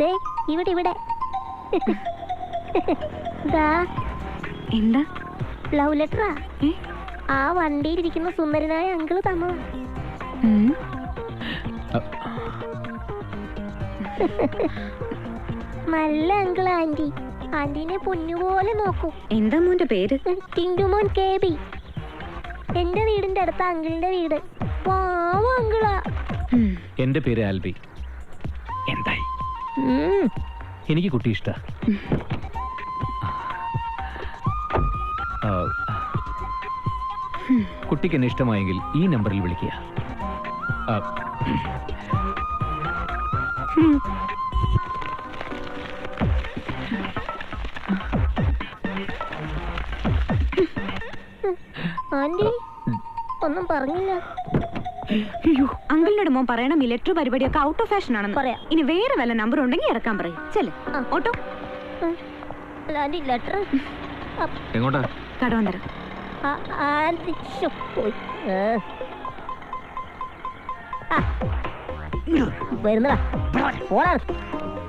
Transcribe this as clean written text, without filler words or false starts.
ദേ ഇവിടെ ഇവിടെ. എന്താ? ലവ് ലെറ്ററാ. ആ വണ്ടിയിലിരിക്കുന്ന സുന്ദരനായ അങ്കിള് തന്നതാ. നല്ല അങ്കിള് ആന്റി. ആന്റീനെ പൊന്നുപോലെ നോക്കൂ. എന്താ മോന്റെ പേര്? ടിന്റുമോൻ KB. എന്റെ വീടിന്റെ അടുത്ത അങ്കിളിന്റെ വീട്. പാവ അങ്കിളാ. എന്റെ പേര് ആൽബി. എന്തായി? എനിക്ക് കുട്ടി ഇഷ്ട. കുട്ടിക്ക് എന്നെ ഇഷ്ടമായെങ്കിൽ ഈ നമ്പറിൽ വിളിക്കുക. ആന്റി ഒന്നും പറഞ്ഞില്ല. അയ്യോ, അങ്കിളിനോട് മോൻ പറയണം ഈ ലെറ്റർ പരിപാടിയൊക്കെ ഔട്ട് ഓഫ് ഫാഷൻ ആണെന്ന്. പറയാം. ഇനി വേറെ വല്ല നമ്പർ ഉണ്ടെങ്കിൽ ഇറക്കാൻ പറയും. ചെല്ലേ ഓട്ടോ. ആന്റി ലെറ്റർ എങ്ങോട്ടാ? കടവന്തരം. ആന്റി വരുന്നടാ.